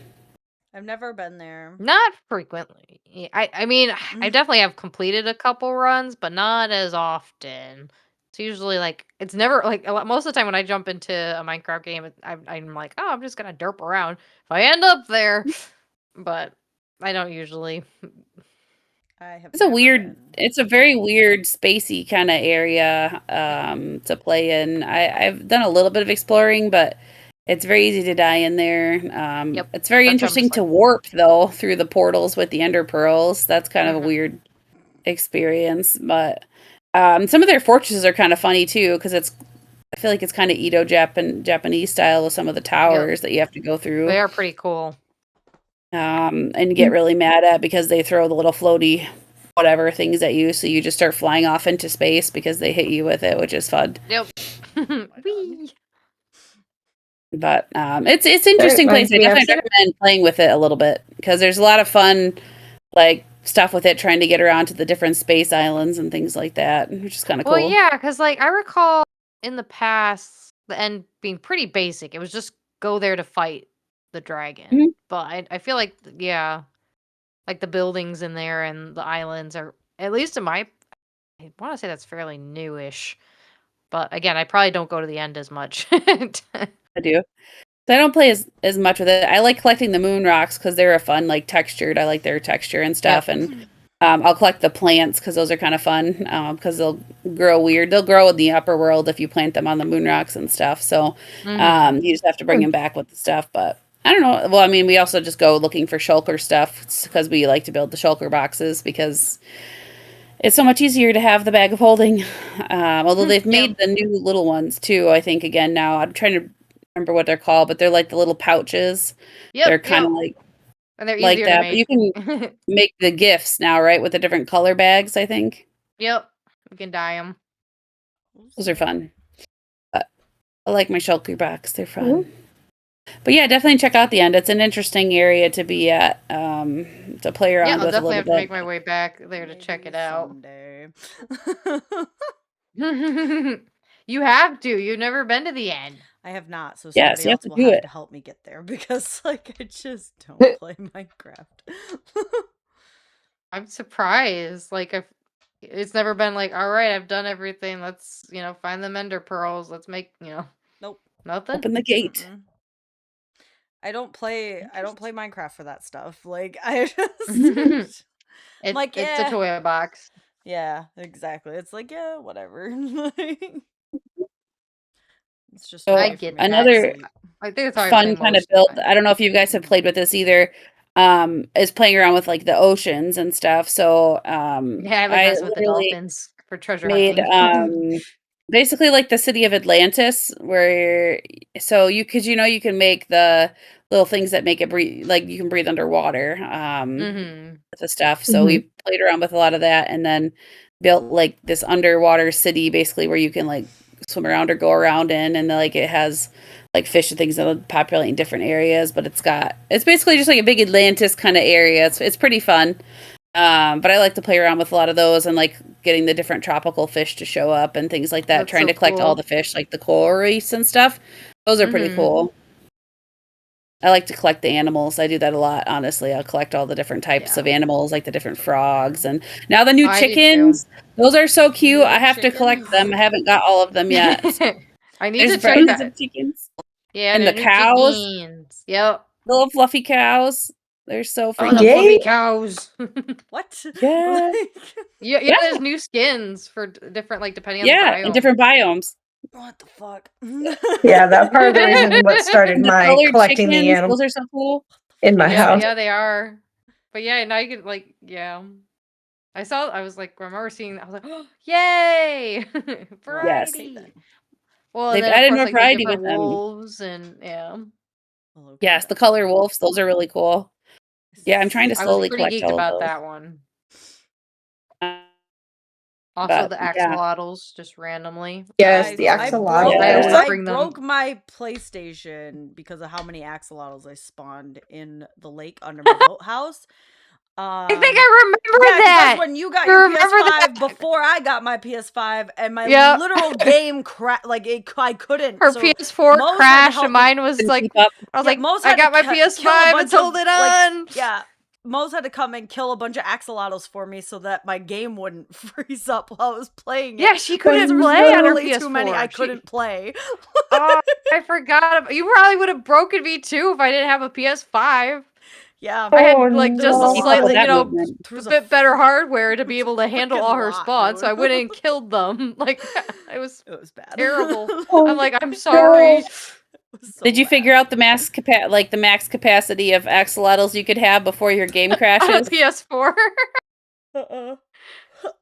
I've never been there. Not frequently. I mean, I definitely have completed a couple runs, but not as often. It's usually like it's never like most of the time when I jump into a Minecraft game, I'm like, oh, I'm just gonna derp around. If I end up there, but I don't usually. I have It's a never weird. been. It's a very weird, spacey kind of area to play in. I've done a little bit of exploring, but it's very easy to die in there. Yep, It's very that's what I'm interesting just to like. warp though through the portals with the ender pearls. That's kind of a Mhm. weird experience, but some of their fortresses are kind of funny too because I feel like it's kind of Japanese style with some of the towers that you have to go through. They are pretty cool. And get really mad at because they throw the little floaty whatever things at you, so you just start flying off into space because they hit you with it, which is fun. Yep. Whee! But it's interesting place. I reminds me, I've definitely seen it- recommend playing with it a little bit because there's a lot of fun like stuff with it, trying to get around to the different space islands and things like that, which is kind of Well, cool. yeah, because like I recall in the past the end being pretty basic. It was just go there to fight the dragon. Mhm. But I feel like yeah, like the buildings in there and the islands are at least in my. I want to say that's fairly newish. But again, I probably don't go to the end as much. I do. So I don't play as much with it. I like collecting the moon rocks because they're a fun, like textured. I like their texture and stuff. And I'll collect the plants because those are kind of fun because they'll grow weird. They'll grow in the upper world if you plant them on the moon rocks and stuff. So Mhm. you just have to bring them back with the stuff. But I don't know. Well, I mean, we also just go looking for shulker stuff because we like to build the shulker boxes because it's so much easier to have the bag of holding. Although they've made the new little ones too, I think, again now. I'm trying to remember what they're called, but they're like the little pouches. Yep, They're kind of and they're like easier that. to But you make. can make the gifts now, right? With the different color bags, I think. Yep, you can dye them. Those are fun. But I like my shulker box. They're fun. But yeah, definitely check out the end. It's an interesting area to be at, to play around Yeah, I'll with a definitely little have bit. to make my way back there to check it out. Someday. You have to. You've never been to the end. I have not, so Yes, somebody you have else to will do have it. to help me get there because, like, I just don't play Minecraft. I'm surprised. Like, if it's never been like, all right, I've done everything. Let's, find the ender pearls. Let's make, Nope. nothing. Open the gate. Mm-mm. I don't play Minecraft for that stuff. Like, I just like, It's yeah. a toy box. Yeah, exactly. It's like, yeah, whatever. It's just So a way I for get me to that. another sleep. I think that's how I play fun kind of most build. Minecraft. I don't know if you guys have played with this either. Is playing around with like the oceans and stuff. So Yeah, I like I messing with the literally dolphins for treasure made hunting. basically like the city of Atlantis, where so you you can make the little things that make it breathe, like you can breathe underwater with the stuff. So we played around with a lot of that, and then built like this underwater city basically where you can like swim around or go around in, and like it has like fish and things that will populate in different areas, but it's basically just like a big Atlantis kind of area. It's pretty fun. But I like to play around with a lot of those and like getting the different tropical fish to show up and things like that, That's trying so to collect all cool. the fish, like the coral reefs and stuff. Those are pretty Mhm. cool. I like to collect the animals. I do that a lot, honestly. I'll collect all the different types of animals, like the different frogs. And now the new I do too. chickens, those are so cute. Little I have to collect chickens. them. I haven't got all of them yet. I need There's to check varieties that. of chickens. Yeah, And the the new cows, chickens. Yep. little fluffy cows. They're so Oh, freaking the Yay. fluffy cows. What? Yeah. Like, Yeah, Yeah. there's new skins for different, like depending on Yeah, the biome. in different biomes. What the fuck? Yeah, that part of the reason what started And the my colored collecting the chickens, animals those are so cool. in my Yep, house. yeah, they are. But yeah, now you can like, yeah. I was like, remember seeing that? I was like, oh, yay! Variety. Then. Well, and They've then of added course more like the variety different with them. wolves and yeah. Well, okay, Yes, the that's color fine. wolves, those are really cool. Yeah, I'm trying to I was slowly pretty collect geeked all of about those. that one. Also, But the yeah, axolotls just randomly. Yes, I the broke axolotl. Yeah. I always There's I bring them. broke my PlayStation because of how many axolotls I spawned in the lake under my boathouse. I think I remember Yeah, that. because when you got I your remember PS5 that. before I got my PS5, and my Yep. literal game I couldn't. Her So PS4 Mose had to crashed help and me. mine was couldn't like, keep up. I was Yeah, like, Mose I had got my to kill a PS5, bunch it's holding of like on. yeah. Mose had to come and kill a bunch of axolotls for me so that my game wouldn't freeze up while I was playing it. Yeah, she Because couldn't there was play on her literally too many I PS4. couldn't play. Oh, I forgot. You probably would have broken me too if I didn't have a PS5. Yeah. I Oh, had like There was just a a no. Keep up with slightly, that you know, movement. There a was bit better hardware to be able to handle freaking all her lot, spawns, so I dude. went and killed them. Like it was bad. terrible. Oh, I'm like, I'm sorry. It was so Did you bad. figure out the max capacity of axolotls you could have before your game On a crashes? PS4. Uh-uh.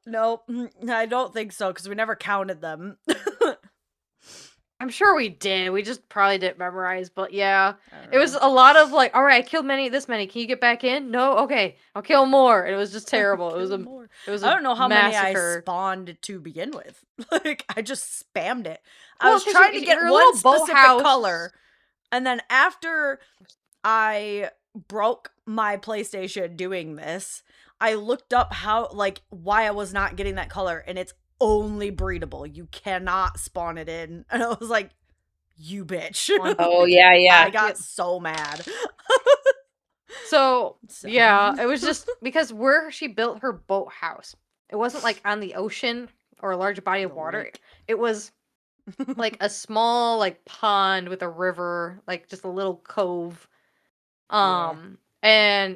Nope, I don't think so because we never counted them. I'm sure we did. We just probably didn't memorize, but yeah. I don't It was know. a lot of like, all right, I killed this many. Can you get back in? No, okay, I'll kill more. It was just terrible. It was Kill a more. it was I a don't know how many I massacre. spawned to begin with. Like I just spammed it. I Well, was 'cause trying to get your one little specific boathouse. color, and then after I broke my PlayStation doing this, I looked up why I was not getting that color, and it's only breedable. You cannot spawn it in. And I was like, you bitch. Oh yeah, yeah. I got so mad. So So. yeah, it was just because where she built her boathouse, it wasn't like on the ocean or a large body of The water. lake. It was like a small like pond with a river, like just a little cove. And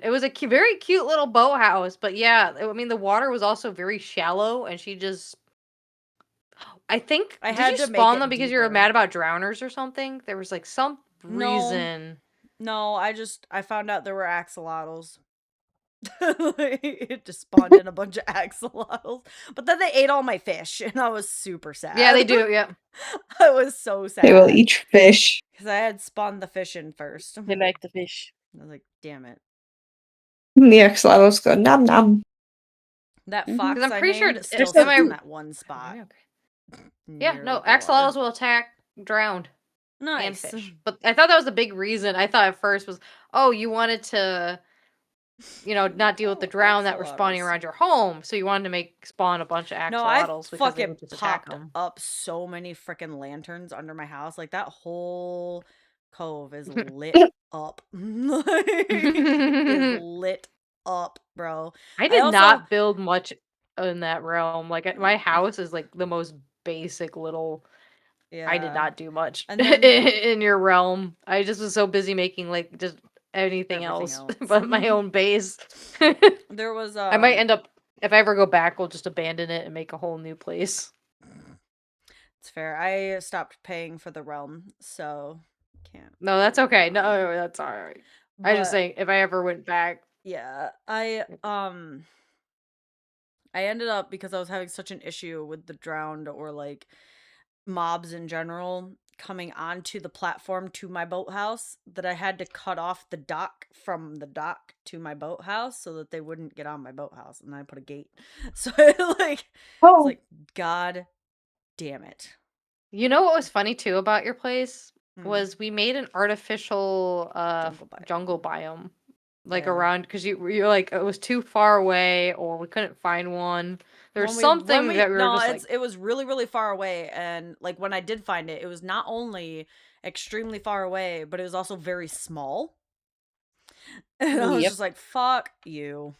it was a very cute little boathouse, but yeah, I mean the water was also very shallow, and she just. I think I did had you to make spawn it them because you were deeper. mad about drowners or something? There was like some No. reason. No, I found out there were axolotls. It just spawned in a bunch of axolotls. But then they ate all my fish, and I was super sad. Yeah, they do. Yeah. I was so sad. They will eat fish. Because I had spawned the fish in first. They like the fish. I was like, damn it. The axolotls go nom nom. That Mhm. fox 'Cause I'm I pretty sure named it- still so sits cute. in that one spot. Yeah, near no, the water. axolotls will attack drowned and Nice. fish. But I thought that was the big reason. I thought at first was, oh, you wanted to, not deal with the No, drown that were spawning axolotls. around your home, so you wanted to spawn a bunch of No, I axolotls because they fucking would just attack popped them. up so many freaking lanterns under my house. Like that whole cove is lit up. Is lit up, bro. I did also- not build much in that realm. Like my house is like the most basic little. Yeah. I did not do much And then- in your realm. I just was so busy making like just anything Everything else, else. but my own base. There was I might end up if I ever go back, we'll just abandon it and make a whole new place. It's fair. I stopped paying for the realm, so can't. No, that's okay. No, that's all right. I just But, saying if I ever went back. yeah, I ended up because I was having such an issue with the drowned or like mobs in general coming onto the platform to my boathouse that I had to cut off the dock from the dock to my boathouse so that they wouldn't get on my boathouse, and then I put a gate. So it's like god damn it. You know what was funny too about your place Hmm. was we made an artificial jungle biome. Like Yeah. around because you're like it was too far away or we couldn't find one. There was something that we were just like it was really, really far away, and like when I did find it, it was not only extremely far away, but it was also very small. And I was Yep. just like, fuck you.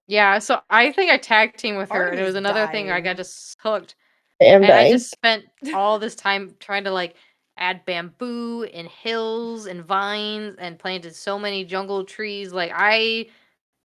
yeah. So I think I tag team with her, and it Artemis was another thing I died. got just hooked. And And I just spent all this time trying to like add bamboo and hills and vines and planted so many jungle trees. Like I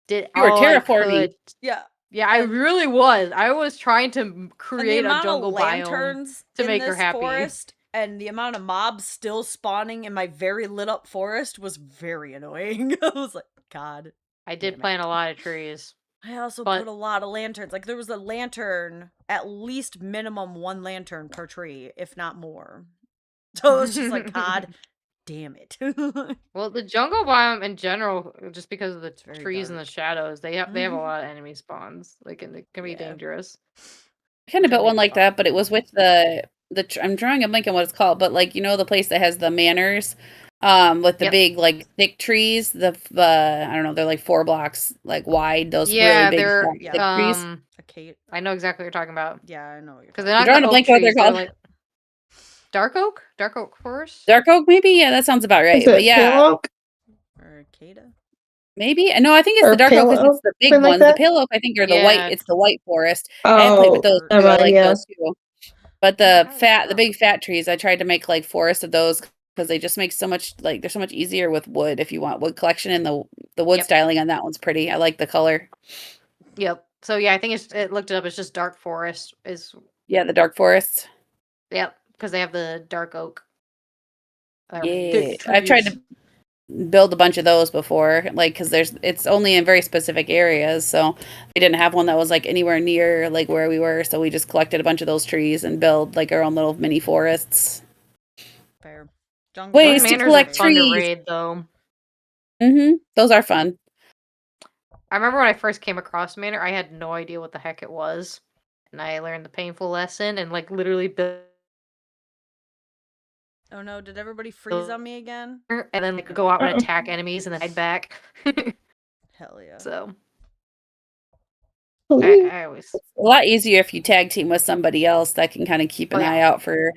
did You were all I terraforming. could. Yeah. Yeah, I really was. I was trying to And the create a amount jungle of biome lanterns to in make her this happy. forest and the amount of mobs still spawning in my very lit up forest was very annoying. I was like, God. I did damn it. plant a lot of trees. I also But- put a lot of lanterns. Like there was a lantern, at least minimum 1 lantern per tree, if not more. So it's just like, God damn it. Well, the jungle biome in general, just because of the very trees and the dark. shadows, they have a lot of enemy spawns. Like, and it can be Yeah. dangerous. I kind of Which I built one think is like fun. that, but it was with I'm drawing a blank on what it's called, but like the place that has the manors, with the Yep. big like thick trees. The I don't know, they're like 4 blocks like wide. Those really Yeah, big they're thick trees. A Kate. I know exactly what you're talking about. Yeah, I know what you're Because talking they're I'm not drawing the a oak blank on what they're trees. They're called. like dark oak forest. Dark oak, maybe. Yeah, that sounds about right. Is it But yeah, pale oak Or Akeda? maybe. No, I think it's or the dark oak pale because it's oak? the big Something like ones. The that? pale oak, I think, are the white. Yeah. It's the white forest. I have played with Oh, those too. never I mind, like yeah. those too. But Yeah, the big fat trees, I tried to make like forest of those because they just make so much like they're so much easier with wood if you want wood collection, and the wood Yep. styling on that one's pretty. I like the color. Yep. So yeah, I think it looked it up. It's just dark forest. Is Yeah, the dark forest. yep, because they have the dark oak. Yeah, I've tried to build a bunch of those before, like because it's only in very specific areas, so we didn't have one that was like anywhere near like where we were, so we just collected a bunch of those trees and build like our own little mini forests. Fair. Ways to manors are collect fun to trees. raid though. Those are fun. I remember when I first came across manor, I had no idea what the heck it was, and I learned the painful lesson and like literally built. Oh no, did everybody freeze on me again? And then like go out and attack enemies and then hide back. Hell yeah. So Ooh. I always It's a lot easier if you tag team with somebody else that can kind of keep an eye out for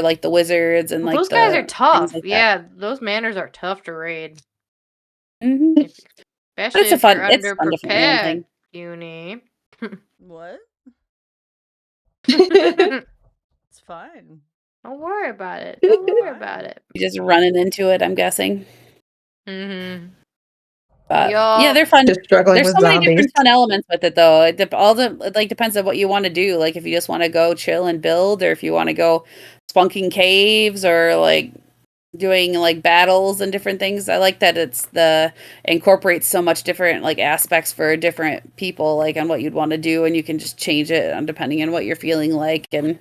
like the wizards and like those guys are things tough. like that. Yeah, those manors are tough to raid. Mhm. Especially It's a if fun. you're It's fun to underprepared, thing. Uni. What? It's fine. Don't worry about it. Don't worry about it. You're just running into it, I'm guessing. Mm-hmm. But yeah, they're fun. Just struggling There's with so many zombies. different fun elements with it, though. It depends on what you want to do. Like if you just want to go chill and build, or if you want to go spunking caves, or like doing like battles and different things. I like that incorporates so much different like aspects for different people, like on what you'd want to do, and you can just change it depending on what you're feeling like and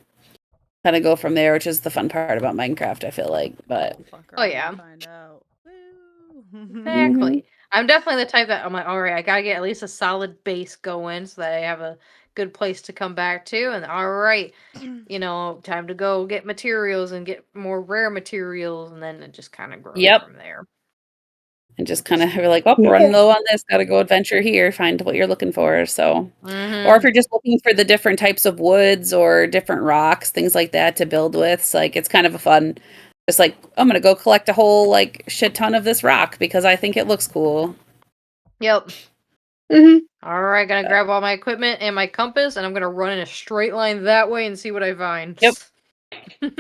kind of go from there, which is the fun part about Minecraft, I feel like. But Oh yeah. Find out. Exactly. I'm definitely the type that I'm like, all right, I gotta get at least a solid base going so that I have a good place to come back to. And all right, time to go get materials and get more rare materials, and then it just kind of grows from there. And just kind of like, oh, we're running low on this, gotta go adventure here, find what you're looking for. So, or if you're just looking for the different types of woods or different rocks, things like that to build with, it's like it's kind of a fun. Just like I'm gonna go collect a whole like shit ton of this rock because I think it looks cool. Yep. All right, gonna grab all my equipment and my compass, and I'm gonna run in a straight line that way and see what I find. Yep. That's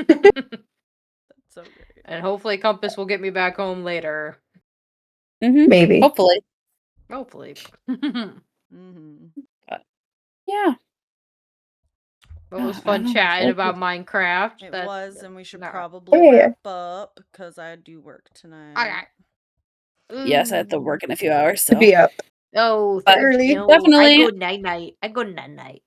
so great. And hopefully, compass will get me back home later. Maybe. Hopefully. Yeah. It was fun chatting about Minecraft. It was, and we should probably wrap up because I do work tonight. Yes, I have to work in a few hours. So be up. Oh, early. Definitely. I go night. I go night.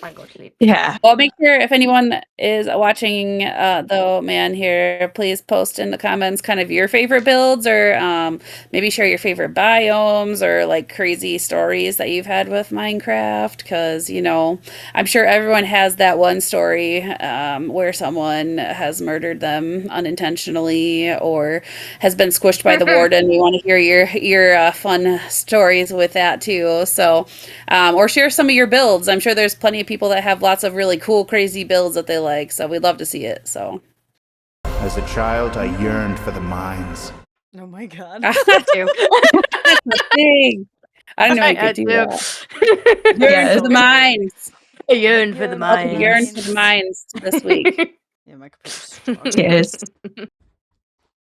I go sleep. Yeah. Well, make sure if anyone is watching the man here, please post in the comments kind of your favorite builds, or maybe share your favorite biomes or like crazy stories that you've had with Minecraft, because I'm sure everyone has that one story where someone has murdered them unintentionally or has been squished by the warden. We want to hear your fun stories with that too. So or share some of your builds. I'm sure there's plenty of people that have lots of really cool, crazy builds that they like, so we'd love to see it. So, as a child, I yearned for the mines. Oh my god! That's a thing. I didn't know you could do that. Yearn for the mines. Yearn for the mines. Yearn for the mines this week. Yeah, my computer's strong. Yes.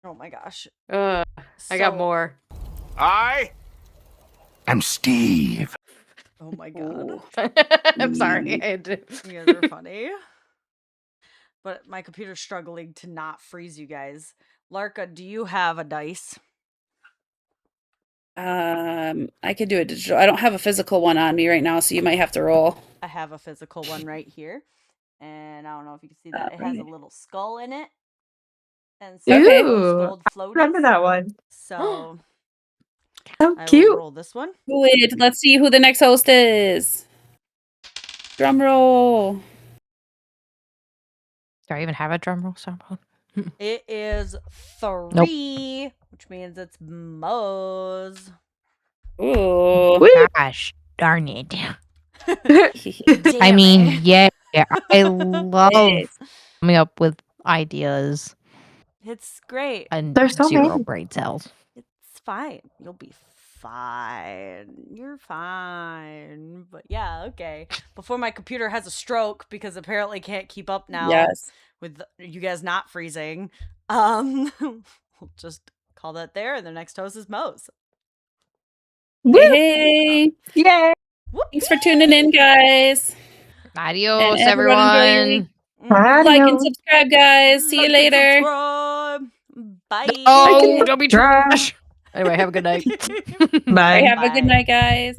Oh my gosh. I got more. I am Steve. Oh my god. Ooh. I'm sorry. I had to. You guys are funny. But my computer's struggling to not freeze you guys. Larka, do you have a dice? I could do a digital. I don't have a physical one on me right now, so you might have to roll. I have a physical one right here. And I don't know if you can see that. It has a little skull in it. And some Okay. rose Ooh, gold floaties. remember that one. So How I will cute. roll this one. Wait, let's see who the next host is. Drum roll. Do I even have a drum roll? It is 3, which means it's Mo's. Ooh. Gosh darn it. Damn I mean, it. yeah, I love Yes. coming up with ideas It's great. and There's so 0 many. brain cells. It's fine. You'll be fine. You're fine. But yeah, okay. Before my computer has a stroke because apparently can't keep up now Yes. with you guys not freezing. We'll just call that there, and the next host is Mo's. Woo! Hey. Yay! Thanks for tuning in, guys. Adios, And everyone enjoy your week. everyone. Like and Adios. subscribe, guys. See you Like and later. subscribe. Bye. Oh, Like don't be subscribe. trash. Anyway, have a good night. All right, Bye. have a good Bye. night, guys.